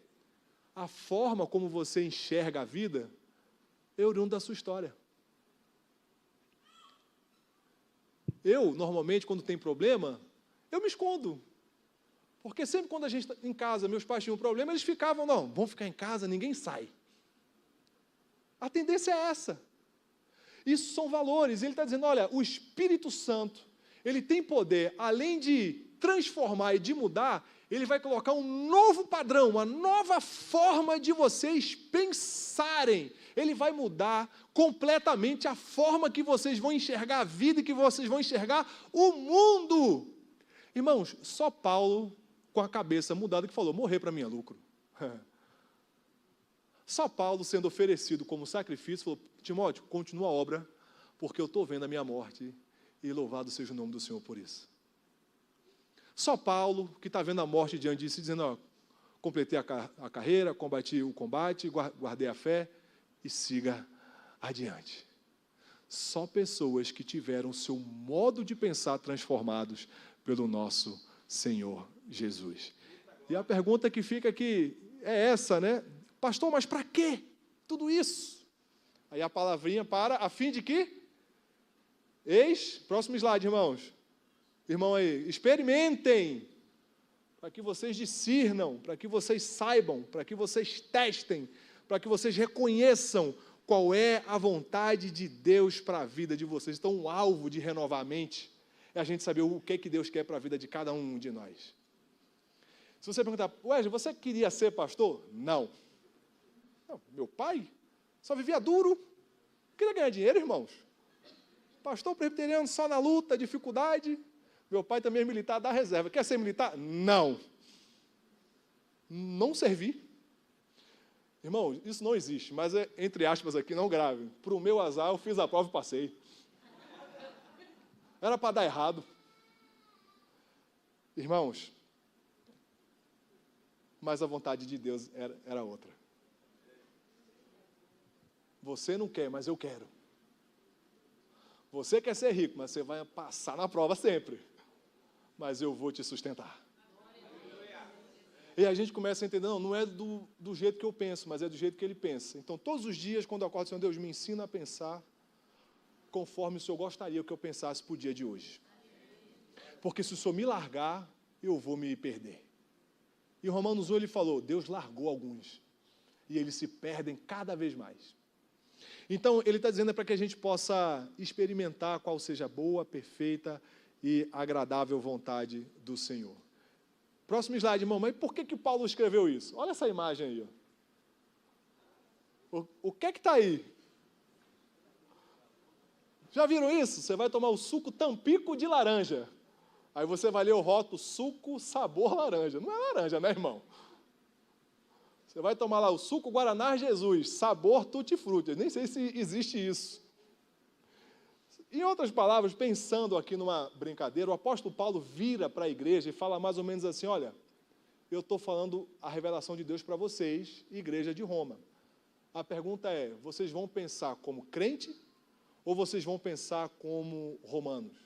A forma como você enxerga a vida é oriundo da sua história. Eu, normalmente, quando tem problema, eu me escondo. Porque sempre quando a gente está em casa, meus pais tinham um problema, eles ficavam, não, vamos ficar em casa, ninguém sai. A tendência é essa. Isso são valores. Ele está dizendo, olha, o Espírito Santo, ele tem poder, além de transformar e de mudar, ele vai colocar um novo padrão, uma nova forma de vocês pensarem. Ele vai mudar completamente a forma que vocês vão enxergar a vida e que vocês vão enxergar o mundo. Irmãos, só Paulo, com a cabeça mudada, que falou, morrer para mim é lucro. Só Paulo, sendo oferecido como sacrifício, falou, Timóteo, continua a obra, porque eu estou vendo a minha morte, e louvado seja o nome do Senhor por isso. Só Paulo, que está vendo a morte diante de si, dizendo, ó, completei a carreira, combati o combate, guardei a fé, e siga adiante. Só pessoas que tiveram seu modo de pensar transformados pelo nosso Senhor Jesus. E a pergunta que fica aqui é essa, né? Pastor, mas para quê tudo isso? Aí a palavrinha para, a fim de que? Próximo slide, irmãos. Irmão aí, experimentem, para que vocês discernam, para que vocês saibam, para que vocês testem, para que vocês reconheçam qual é a vontade de Deus para a vida de vocês. Então, o alvo de renovar a mente é a gente saber o que Deus quer para a vida de cada um de nós. Se você perguntar, Wesley, você queria ser pastor? Não. Não, meu pai só vivia duro. Queria ganhar dinheiro, irmãos. Pastor presbiteriano só na luta, dificuldade. Meu pai também é militar da reserva. Quer ser militar? Não. Não servi. Irmão, isso não existe, mas é, entre aspas aqui, não grave. Para o meu azar, eu fiz a prova e passei. Era para dar errado. Irmãos, mas a vontade de Deus era outra. Você não quer, mas eu quero. Você quer ser rico, mas você vai passar na prova sempre. Mas eu vou te sustentar. E a gente começa a entender, não é do jeito que eu penso, mas é do jeito que ele pensa. Então, todos os dias, quando eu acordo, Senhor Deus, me ensina a pensar conforme o Senhor gostaria que eu pensasse para o dia de hoje. Porque se o Senhor me largar, eu vou me perder. E Romanos 1, ele falou, Deus largou alguns. E eles se perdem cada vez mais. Então, ele está dizendo para que a gente possa experimentar qual seja a boa, perfeita e agradável vontade do Senhor. Próximo slide, irmão. Mas por que Paulo escreveu isso? Olha essa imagem aí. Ó. O que está aí? Já viram isso? Você vai tomar o suco Tampico de laranja. Aí você vai ler o rótulo, suco sabor laranja. Não é laranja, né, irmão? Você vai tomar lá o suco Guaraná Jesus, sabor tutti-frutti. Nem sei se existe isso. Em outras palavras, pensando aqui numa brincadeira, o apóstolo Paulo vira para a igreja e fala mais ou menos assim, olha, eu estou falando a revelação de Deus para vocês, igreja de Roma. A pergunta é, vocês vão pensar como crente ou vocês vão pensar como romanos?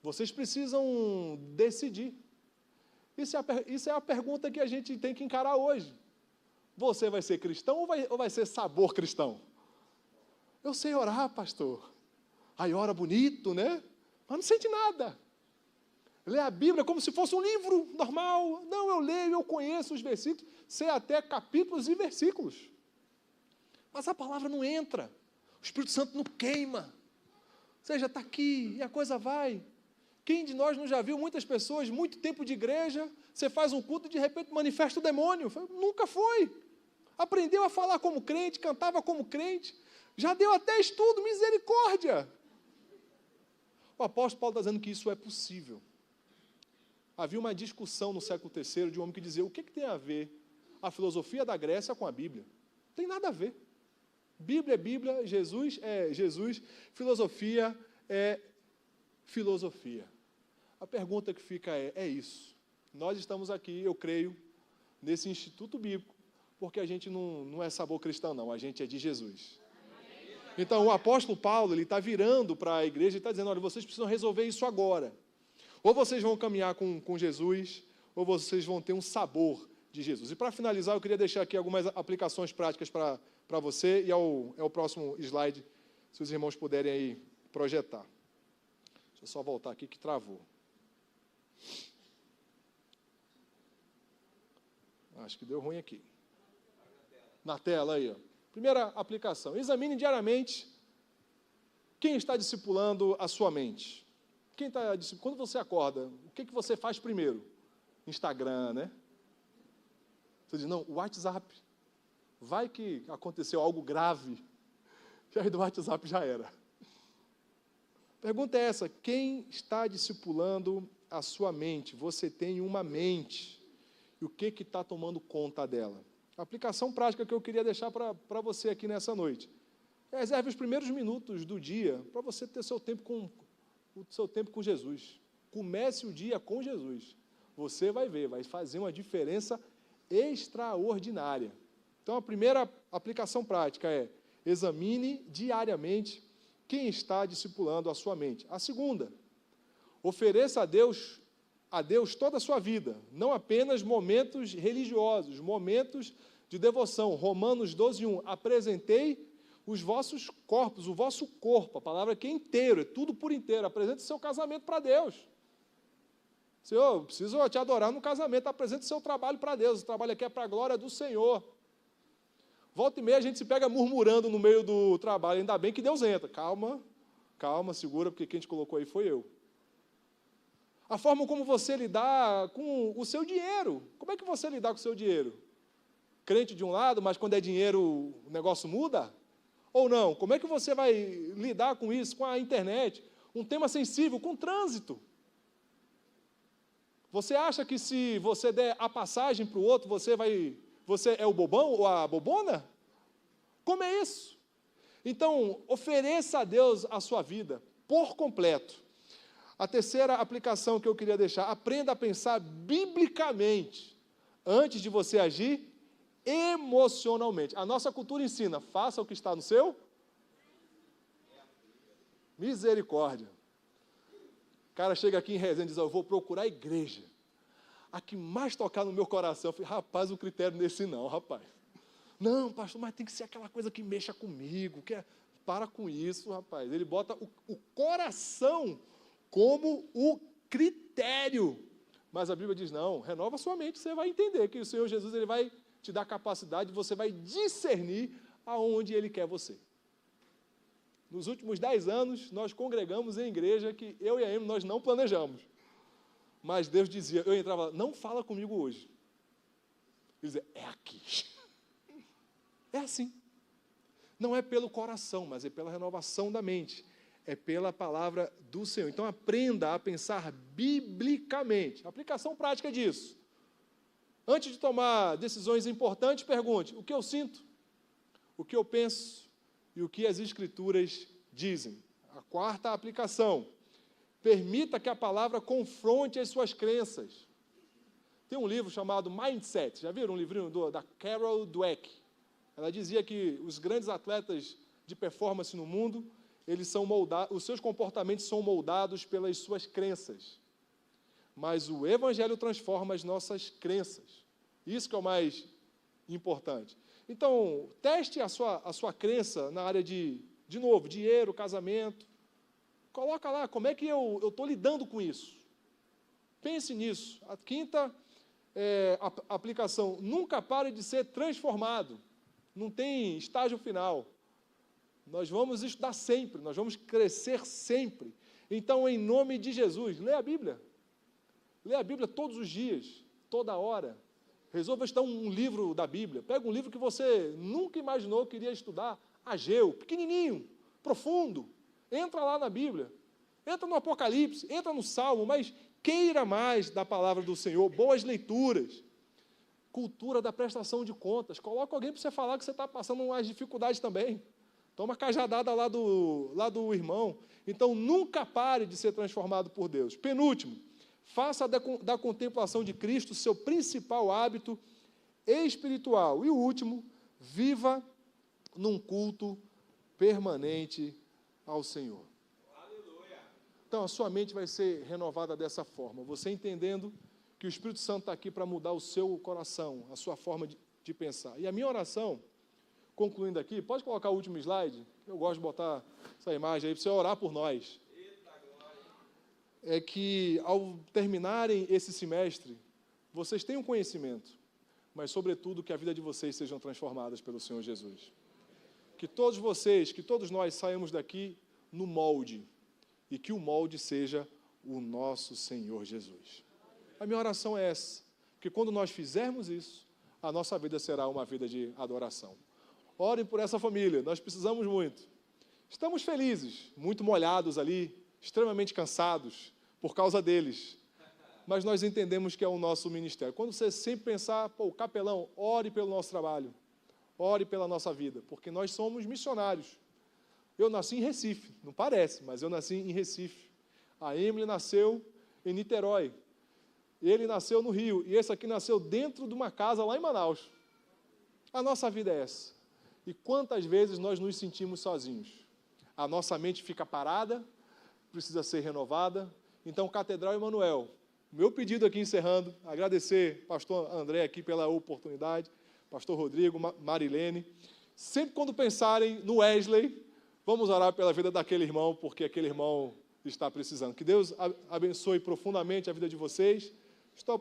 Vocês precisam decidir. Isso é a pergunta que a gente tem que encarar hoje. Você vai ser cristão ou vai ser sabor cristão? Eu sei orar, pastor. Aí ora bonito, né? Mas não sente nada. Lê a Bíblia como se fosse um livro normal. Não, eu leio, eu conheço os versículos, sei até capítulos e versículos. Mas a palavra não entra. O Espírito Santo não queima. Ou seja, está aqui e a coisa vai. Quem de nós não já viu muitas pessoas, muito tempo de igreja, você faz um culto e de repente manifesta o demônio? Nunca foi. Aprendeu a falar como crente, cantava como crente, já deu até estudo, misericórdia. O apóstolo Paulo está dizendo que isso é possível. Havia uma discussão no século III de um homem que dizia, o que tem a ver a filosofia da Grécia com a Bíblia? Não tem nada a ver. Bíblia é Bíblia, Jesus é Jesus, filosofia é filosofia. A pergunta que fica é isso. Nós estamos aqui, eu creio, nesse Instituto Bíblico, porque a gente não é sabor cristão, não, a gente é de Jesus. Então, o apóstolo Paulo, ele está virando para a igreja e está dizendo, olha, vocês precisam resolver isso agora. Ou vocês vão caminhar com Jesus, ou vocês vão ter um sabor de Jesus. E para finalizar, eu queria deixar aqui algumas aplicações práticas para você, e é o próximo slide, se os irmãos puderem aí projetar. Deixa eu só voltar aqui que travou. Acho que deu ruim aqui. Na tela aí, ó. Primeira aplicação. Examine diariamente quem está discipulando a sua mente. Quando você acorda, o que você faz primeiro? Instagram, né? Você diz, não, WhatsApp. Vai que aconteceu algo grave. E aí do WhatsApp já era. A pergunta é essa, quem está discipulando a sua mente? Você tem uma mente. E o que está tomando conta dela? A aplicação prática que eu queria deixar para você aqui nessa noite. Reserve os primeiros minutos do dia para você ter seu tempo com Jesus. Comece o dia com Jesus. Você vai ver, vai fazer uma diferença extraordinária. Então, a primeira aplicação prática é, examine diariamente quem está discipulando a sua mente. A segunda, ofereça a Deus toda a sua vida, não apenas momentos religiosos, momentos de devoção. Romanos 12:1, apresentei os vossos corpos, o vosso corpo, a palavra aqui é inteiro, é tudo por inteiro, apresente o seu casamento para Deus. Senhor, eu preciso te adorar no casamento, apresente o seu trabalho para Deus, o trabalho aqui é para a glória do Senhor. Volta e meia a gente se pega murmurando no meio do trabalho, ainda bem que Deus entra. Calma, segura, porque quem te colocou aí foi eu. A forma como você lidar com o seu dinheiro. Como é que você lidar com o seu dinheiro? Crente de um lado, mas quando é dinheiro o negócio muda? Ou não? Como é que você vai lidar com isso, com a internet? Um tema sensível, com o trânsito. Você acha que se você der a passagem para o outro, você é o bobão ou a bobona? Como é isso? Então, ofereça a Deus a sua vida por completo. A terceira aplicação que eu queria deixar, aprenda a pensar biblicamente antes de você agir emocionalmente. A nossa cultura ensina, faça o que está no seu misericórdia. O cara chega aqui em Resende e diz, eu vou procurar a igreja. A que mais tocar no meu coração. Eu falei, rapaz, o critério nesse não, rapaz. Não, pastor, mas tem que ser aquela coisa que mexa comigo. Para com isso, rapaz. Ele bota o coração como o critério. Mas a Bíblia diz, não, renova sua mente, você vai entender que o Senhor Jesus ele vai te dar capacidade, você vai discernir aonde Ele quer você. Nos últimos 10 anos, nós congregamos em igreja que eu e a Emily, nós não planejamos. Mas Deus dizia, eu entrava, não fala comigo hoje. Ele dizia, é aqui. É assim. Não é pelo coração, mas é pela renovação da mente. É pela palavra do Senhor. Então, aprenda a pensar biblicamente. Aplicação prática disso. Antes de tomar decisões importantes, pergunte, o que eu sinto? O que eu penso? E o que as Escrituras dizem. A quarta aplicação, permita que a palavra confronte as suas crenças. Tem um livro chamado Mindset, já viram um livrinho da Carol Dweck? Ela dizia que os grandes atletas de performance no mundo, eles são moldados, os seus comportamentos são moldados pelas suas crenças. Mas o Evangelho transforma as nossas crenças. Isso que é o mais importante. Então, teste a sua crença na área de novo, dinheiro, casamento. Coloca lá, como é que eu estou lidando com isso? Pense nisso. A quinta aplicação, nunca pare de ser transformado. Não tem estágio final. Nós vamos estudar sempre, nós vamos crescer sempre. Então, em nome de Jesus, lê a Bíblia. Lê a Bíblia todos os dias, toda hora. Resolva estudar um livro da Bíblia. Pega um livro que você nunca imaginou que iria estudar. Ageu, pequenininho, profundo. Entra lá na Bíblia. Entra no Apocalipse, entra no Salmo, mas queira mais da palavra do Senhor. Boas leituras. Cultura da prestação de contas. Coloca alguém para você falar que você está passando umas dificuldades também. Toma cajadada lá do irmão. Então, nunca pare de ser transformado por Deus. Penúltimo, faça da contemplação de Cristo seu principal hábito espiritual. E o último, viva num culto permanente ao Senhor. Aleluia. Então, a sua mente vai ser renovada dessa forma. Você entendendo que o Espírito Santo está aqui para mudar o seu coração, a sua forma de pensar. E a minha oração, concluindo aqui, pode colocar o último slide? Eu gosto de botar essa imagem aí para você orar por nós. É que, ao terminarem esse semestre, vocês tenham conhecimento, mas, sobretudo, que a vida de vocês sejam transformadas pelo Senhor Jesus. Que todos vocês, que todos nós saímos daqui no molde, e que o molde seja o nosso Senhor Jesus. A minha oração é essa, que quando nós fizermos isso, a nossa vida será uma vida de adoração. Orem por essa família, nós precisamos muito. Estamos felizes, muito molhados ali, extremamente cansados por causa deles. Mas nós entendemos que é o nosso ministério. Quando você sempre pensar, capelão, ore pelo nosso trabalho, ore pela nossa vida, porque nós somos missionários. Eu nasci em Recife, não parece, mas eu nasci em Recife. A Emily nasceu em Niterói. Ele nasceu no Rio, e esse aqui nasceu dentro de uma casa lá em Manaus. A nossa vida é essa. E quantas vezes nós nos sentimos sozinhos? a nossa mente fica parada, precisa ser renovada. Então, Catedral Emanuel, meu pedido aqui encerrando, agradecer pastor André aqui pela oportunidade, pastor Rodrigo, Marilene. Sempre quando pensarem no Wesley, vamos orar pela vida daquele irmão, porque aquele irmão está precisando. Que Deus abençoe profundamente a vida de vocês. Estou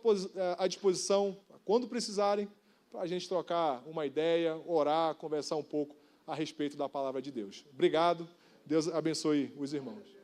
à disposição, quando precisarem, para a gente trocar uma ideia, orar, conversar um pouco a respeito da palavra de Deus. Obrigado. Deus abençoe os irmãos.